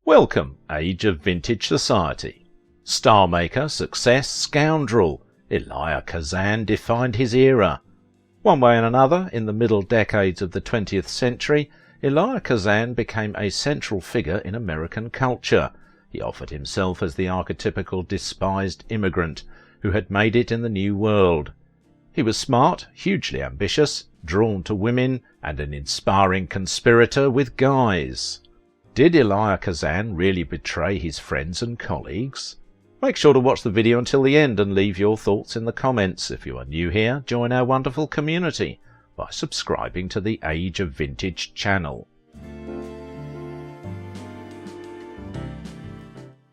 Welcome, age of vintage society. Star maker, success, scoundrel, Elia Kazan defined his era. One way and another, in the middle decades of the 20th century, Elia Kazan became a central figure in American culture. He offered himself as the archetypical despised immigrant who had made it in the New World. He was smart, hugely ambitious, drawn to women, and an inspiring conspirator with guys. Did Elia Kazan really betray his friends and colleagues? Make sure to watch the video until the end and leave your thoughts in the comments. If you are new here, join our wonderful community by subscribing to the Age of Vintage channel.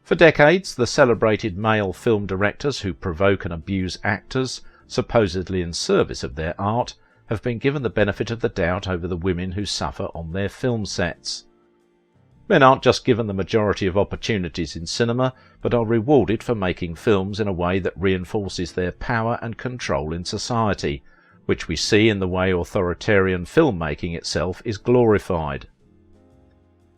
For decades, the celebrated male film directors who provoke and abuse actors, supposedly in service of their art, have been given the benefit of the doubt over the women who suffer on their film sets. Men aren't just given the majority of opportunities in cinema, but are rewarded for making films in a way that reinforces their power and control in society, which we see in the way authoritarian filmmaking itself is glorified.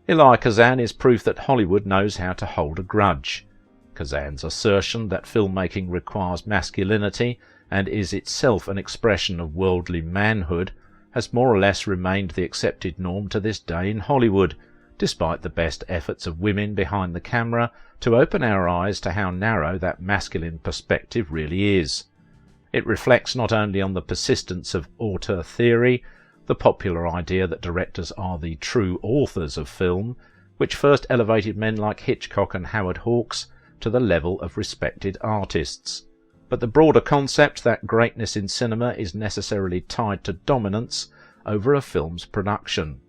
Elia Kazan is proof that Hollywood knows how to hold a grudge. Kazan's assertion that filmmaking requires masculinity and is itself an expression of worldly manhood has more or less remained the accepted norm to this day in Hollywood, despite the best efforts of women behind the camera to open our eyes to how narrow that masculine perspective really is. It reflects not only on the persistence of auteur theory, the popular idea that directors are the true authors of film, which first elevated men like Hitchcock and Howard Hawks to the level of respected artists, but the broader concept that greatness in cinema is necessarily tied to dominance over a film's production.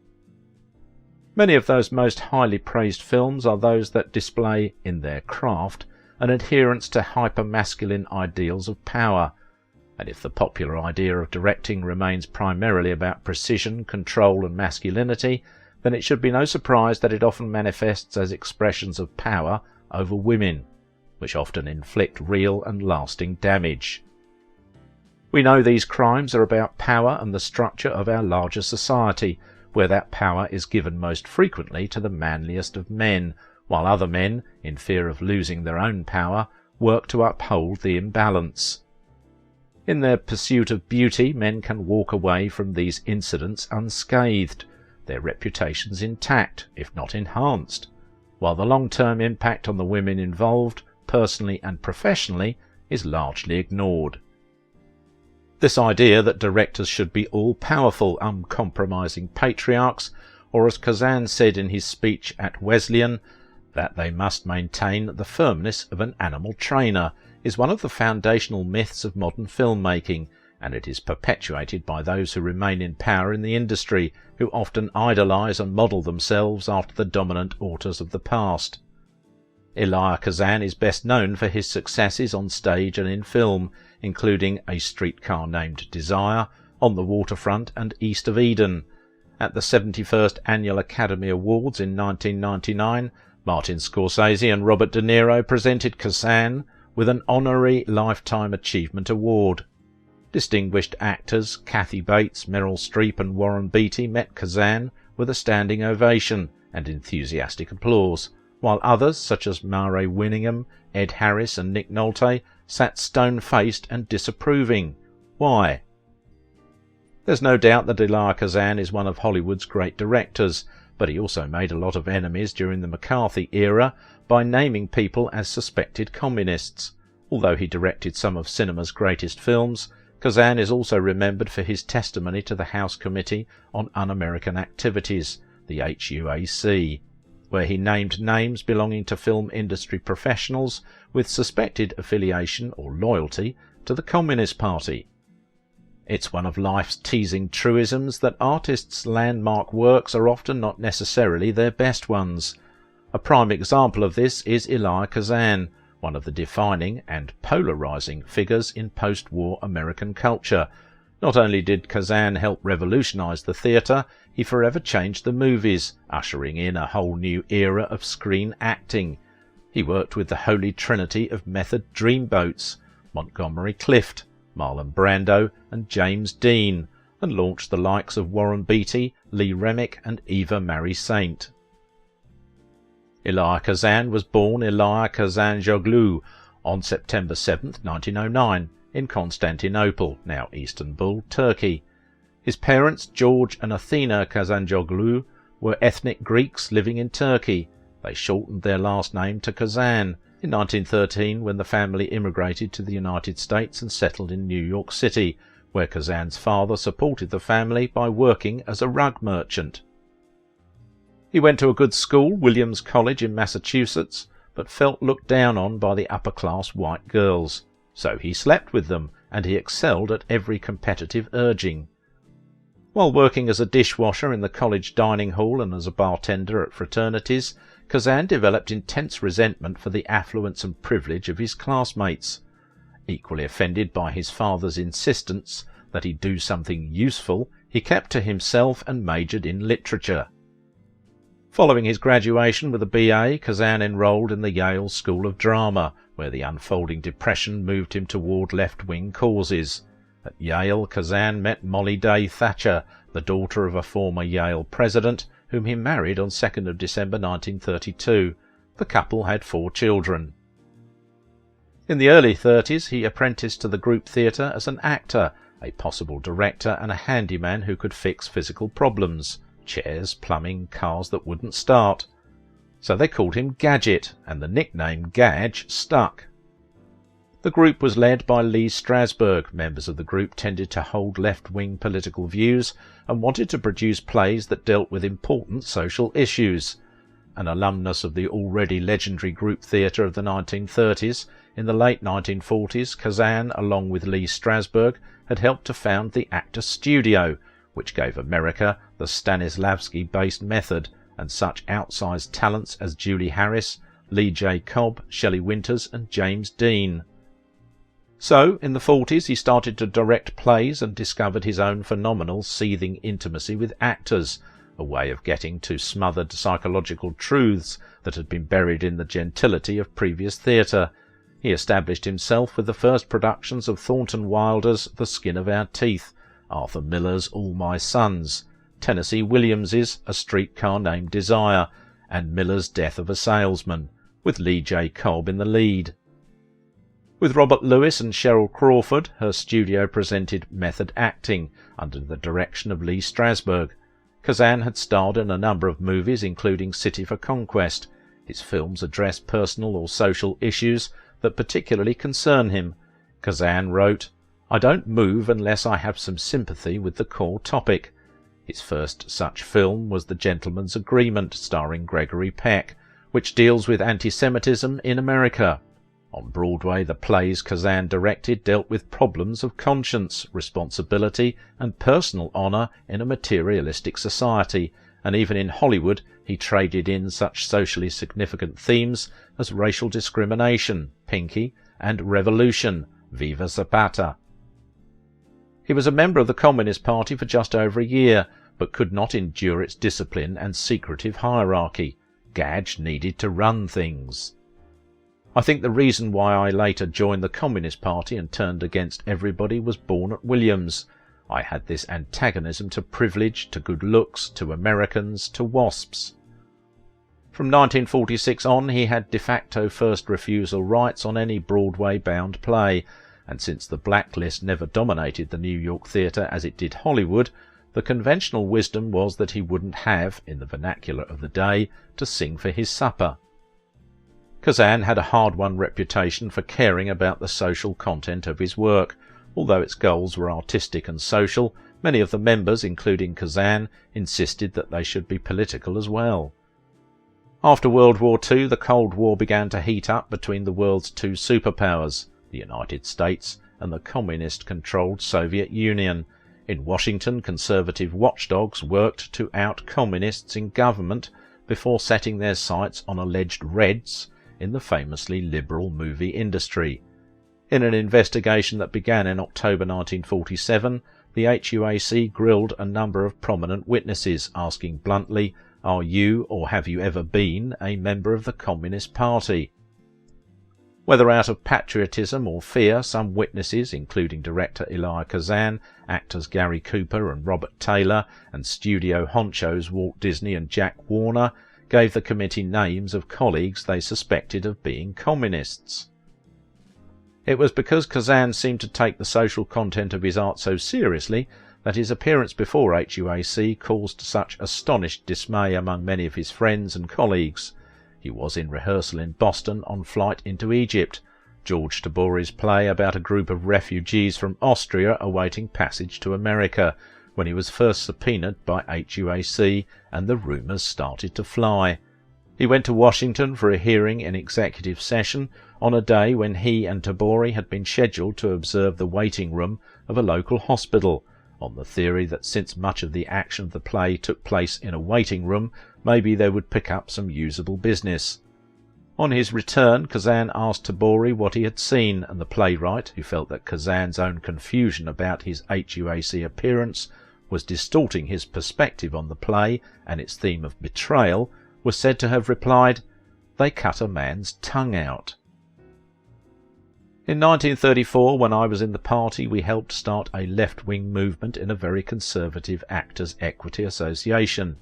Many of those most highly praised films are those that display, in their craft, an adherence to hyper-masculine ideals of power, and if the popular idea of directing remains primarily about precision, control and masculinity, then it should be no surprise that it often manifests as expressions of power over women, which often inflict real and lasting damage. We know these crimes are about power and the structure of our larger society, where that power is given most frequently to the manliest of men, while other men, in fear of losing their own power, work to uphold the imbalance. In their pursuit of beauty, men can walk away from these incidents unscathed, their reputations intact, if not enhanced, while the long-term impact on the women involved, personally and professionally, is largely ignored. This idea that directors should be all-powerful, uncompromising patriarchs, or as Kazan said in his speech at Wesleyan, that they must maintain the firmness of an animal trainer, is one of the foundational myths of modern filmmaking, and it is perpetuated by those who remain in power in the industry, who often idolize and model themselves after the dominant auteurs of the past. Elia Kazan is best known for his successes on stage and in film, including A Streetcar Named Desire, On the Waterfront and East of Eden. At the 71st Annual Academy Awards in 1999, Martin Scorsese and Robert De Niro presented Kazan with an Honorary Lifetime Achievement Award. Distinguished actors Kathy Bates, Meryl Streep and Warren Beatty met Kazan with a standing ovation and enthusiastic applause, while others such as Mare Winningham, Ed Harris and Nick Nolte sat stone-faced and disapproving. Why? There's no doubt that Elia Kazan is one of Hollywood's great directors, but he also made a lot of enemies during the McCarthy era by naming people as suspected communists. Although he directed some of cinema's greatest films, Kazan is also remembered for his testimony to the House Committee on Un-American Activities, the HUAC, where he named names belonging to film industry professionals with suspected affiliation or loyalty to the Communist Party. It's one of life's teasing truisms that artists' landmark works are often not necessarily their best ones. A prime example of this is Elia Kazan, one of the defining and polarizing figures in post-war American culture. Not only did Kazan help revolutionize the theatre, he forever changed the movies, ushering in a whole new era of screen acting. He worked with the holy trinity of method dreamboats, Montgomery Clift, Marlon Brando and James Dean, and launched the likes of Warren Beatty, Lee Remick and Eva Marie Saint. Elia Kazan was born Elia Kazan on September 7, 1909, in Constantinople, now Istanbul, Turkey. His parents, George and Athena Kazan, were ethnic Greeks living in Turkey. They shortened their last name to Kazan in 1913 when the family immigrated to the United States and settled in New York City, where Kazan's father supported the family by working as a rug merchant. He went to a good school, Williams College in Massachusetts, but felt looked down on by the upper-class white girls. So he slept with them, and he excelled at every competitive urging. While working as a dishwasher in the college dining hall and as a bartender at fraternities, Kazan developed intense resentment for the affluence and privilege of his classmates. Equally offended by his father's insistence that he do something useful, he kept to himself and majored in literature. Following his graduation with a BA, Kazan enrolled in the Yale School of Drama, where the unfolding depression moved him toward left-wing causes. At Yale, Kazan met Molly Day Thatcher, the daughter of a former Yale president, whom he married on 2nd of December 1932. The couple had 4 children. In the early 30s, he apprenticed to the group theatre as an actor, a possible director and a handyman who could fix physical problems. Chairs, plumbing, cars that wouldn't start. So they called him Gadget, and the nickname Gadge stuck. The group was led by Lee Strasberg. Members of the group tended to hold left-wing political views and wanted to produce plays that dealt with important social issues. An alumnus of the already legendary group theatre of the 1930s, in the late 1940s, Kazan, along with Lee Strasberg, had helped to found the Actor Studio, which gave America the Stanislavski-based method and such outsized talents as Julie Harris, Lee J. Cobb, Shelley Winters and James Dean. So, in the 40s, he started to direct plays and discovered his own phenomenal seething intimacy with actors, a way of getting to smothered psychological truths that had been buried in the gentility of previous theatre. He established himself with the first productions of Thornton Wilder's The Skin of Our Teeth, Arthur Miller's All My Sons, Tennessee Williams's A Streetcar Named Desire, and Miller's Death of a Salesman, with Lee J. Cobb in the lead. With Robert Lewis and Cheryl Crawford, her studio presented method acting under the direction of Lee Strasberg. Kazan had starred in a number of movies, including City for Conquest. His films address personal or social issues that particularly concern him. Kazan wrote, "I don't move unless I have some sympathy with the core topic." His first such film was The Gentleman's Agreement, starring Gregory Peck, which deals with anti-Semitism in America. On Broadway, the plays Kazan directed dealt with problems of conscience, responsibility, and personal honor in a materialistic society, and even in Hollywood he traded in such socially significant themes as racial discrimination, Pinky, and revolution, Viva Zapata. He was a member of the Communist Party for just over a year, but could not endure its discipline and secretive hierarchy. Gadge needed to run things. I think the reason why I later joined the Communist Party and turned against everybody was born at Williams. I had this antagonism to privilege, to good looks, to Americans, to WASPs. From 1946 on, he had de facto first refusal rights on any Broadway-bound play, and since the blacklist never dominated the New York theatre as it did Hollywood, the conventional wisdom was that he wouldn't have, in the vernacular of the day, to sing for his supper. Kazan had a hard-won reputation for caring about the social content of his work. Although its goals were artistic and social, many of the members, including Kazan, insisted that they should be political as well. After World War II, the Cold War began to heat up between the world's 2 superpowers, the United States and the communist-controlled Soviet Union. In Washington, conservative watchdogs worked to out communists in government before setting their sights on alleged Reds in the famously liberal movie industry. In an investigation that began in October 1947, the HUAC grilled a number of prominent witnesses, asking bluntly, "Are you, or have you ever been, a member of the Communist Party?" Whether out of patriotism or fear, some witnesses, including director Elia Kazan, actors Gary Cooper and Robert Taylor, and studio honchos Walt Disney and Jack Warner, gave the committee names of colleagues they suspected of being communists. It was because Kazan seemed to take the social content of his art so seriously that his appearance before HUAC caused such astonished dismay among many of his friends and colleagues. He was in rehearsal in Boston on flight into Egypt, George Tabori's play about a group of refugees from Austria awaiting passage to America, when he was first subpoenaed by HUAC and the rumours started to fly. He went to Washington for a hearing in executive session on a day when he and Tabori had been scheduled to observe the waiting room of a local hospital, on the theory that since much of the action of the play took place in a waiting room, maybe they would pick up some usable business. On his return, Kazan asked Tabori what he had seen, and the playwright, who felt that Kazan's own confusion about his HUAC appearance was distorting his perspective on the play and its theme of betrayal, was said to have replied, "They cut a man's tongue out." In 1934, when I was in the party, we helped start a left-wing movement in a very conservative Actors' Equity Association.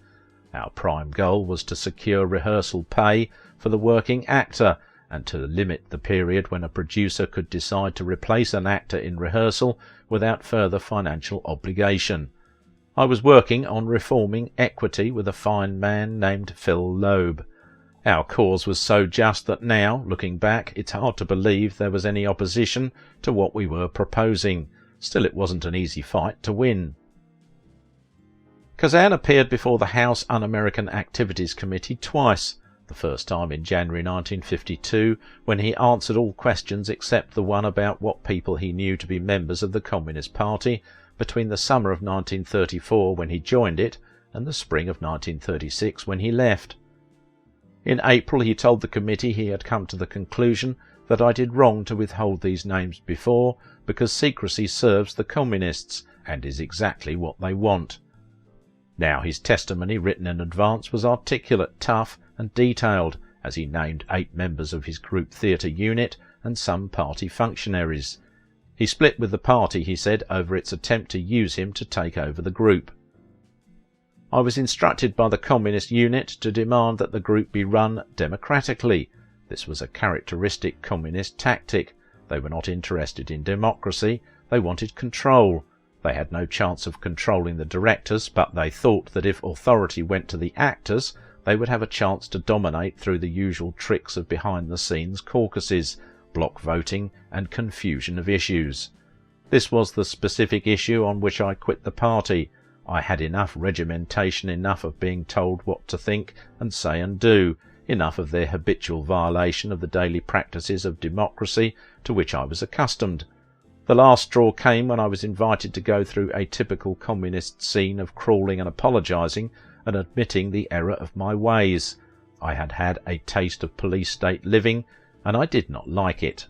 Our prime goal was to secure rehearsal pay for the working actor and to limit the period when a producer could decide to replace an actor in rehearsal without further financial obligation. I was working on reforming equity with a fine man named Phil Loeb. Our cause was so just that now, looking back, it's hard to believe there was any opposition to what we were proposing. Still, it wasn't an easy fight to win. Kazan appeared before the House Un-American Activities Committee twice, the first time in January 1952, when he answered all questions except the one about what people he knew to be members of the Communist Party between the summer of 1934 when he joined it and the spring of 1936 when he left. In April he told the committee he had come to the conclusion that I did wrong to withhold these names before, because secrecy serves the communists and is exactly what they want. Now his testimony, written in advance, was articulate, tough and detailed, as he named 8 members of his group theatre unit and some party functionaries. He split with the party, he said, over its attempt to use him to take over the group. I was instructed by the communist unit to demand that the group be run democratically. This was a characteristic communist tactic. They were not interested in democracy. They wanted control. They had no chance of controlling the directors, but they thought that if authority went to the actors, they would have a chance to dominate through the usual tricks of behind-the-scenes caucuses, block voting and confusion of issues. This was the specific issue on which I quit the party. I had enough regimentation, enough of being told what to think and say and do, enough of their habitual violation of the daily practices of democracy to which I was accustomed. The last straw came when I was invited to go through a typical communist scene of crawling and apologising and admitting the error of my ways. I had had a taste of police-state living, and I did not like it.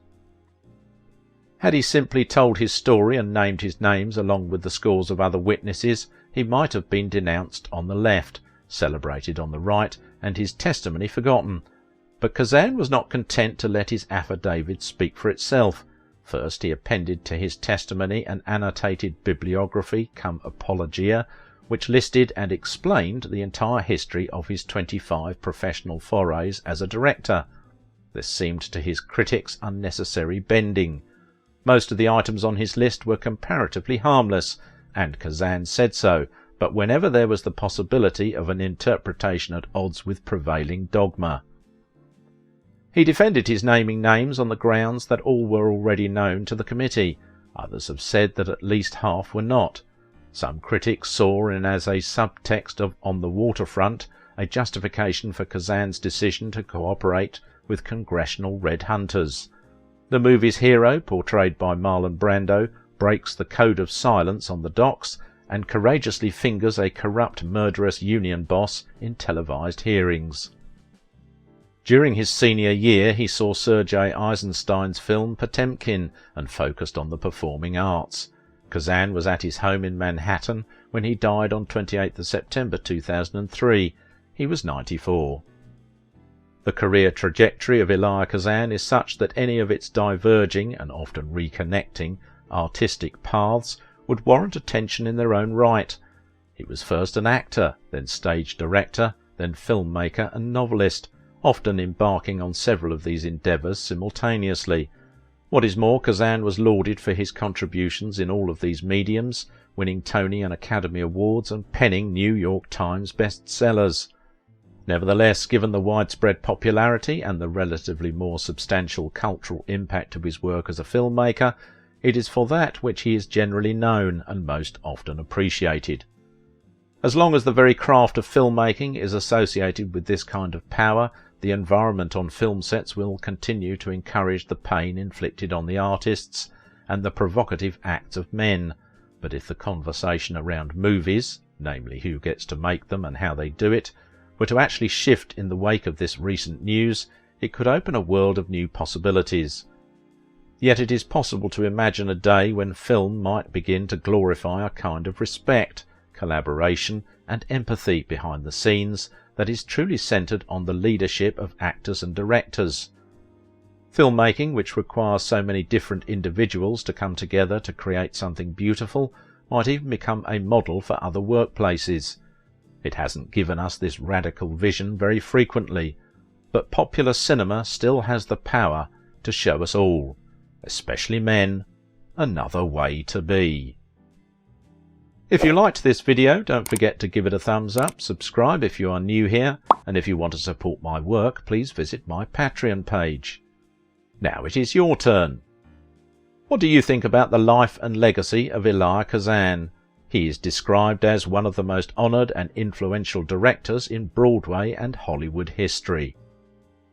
Had he simply told his story and named his names along with the scores of other witnesses, he might have been denounced on the left, celebrated on the right, and his testimony forgotten. But Kazan was not content to let his affidavit speak for itself. First he appended to his testimony an annotated bibliography cum apologia, which listed and explained the entire history of his 25 professional forays as a director. This seemed to his critics unnecessary bending. Most of the items on his list were comparatively harmless, and Kazan said so, but whenever there was the possibility of an interpretation at odds with prevailing dogma. He defended his naming names on the grounds that all were already known to the committee. Others have said that at least half were not. Some critics saw in as a subtext of On the Waterfront a justification for Kazan's decision to cooperate with congressional red hunters. The movie's hero, portrayed by Marlon Brando, breaks the code of silence on the docks and courageously fingers a corrupt, murderous union boss in televised hearings. During his senior year, he saw Sergei Eisenstein's film Potemkin and focused on the performing arts. Kazan was at his home in Manhattan when he died on 28th of September 2003. He was 94. The career trajectory of Elia Kazan is such that any of its diverging and often reconnecting artistic paths would warrant attention in their own right. He was first an actor, then stage director, then filmmaker and novelist, often embarking on several of these endeavours simultaneously. What is more, Kazan was lauded for his contributions in all of these mediums, winning Tony and Academy Awards and penning New York Times bestsellers. Nevertheless, given the widespread popularity and the relatively more substantial cultural impact of his work as a filmmaker, it is for that which he is generally known and most often appreciated. As long as the very craft of filmmaking is associated with this kind of power, the environment on film sets will continue to encourage the pain inflicted on the artists and the provocative acts of men. But if the conversation around movies, namely who gets to make them and how they do it, were to actually shift in the wake of this recent news, it could open a world of new possibilities. Yet it is possible to imagine a day when film might begin to glorify a kind of respect, collaboration and empathy behind the scenes that is truly centred on the leadership of actors and directors. Filmmaking, which requires so many different individuals to come together to create something beautiful, might even become a model for other workplaces. It hasn't given us this radical vision very frequently, but popular cinema still has the power to show us all, especially men, another way to be. If you liked this video, don't forget to give it a thumbs up, subscribe if you are new here, and if you want to support my work, please visit my Patreon page. Now it is your turn. What do you think about the life and legacy of Elia Kazan? He is described as one of the most honoured and influential directors in Broadway and Hollywood history.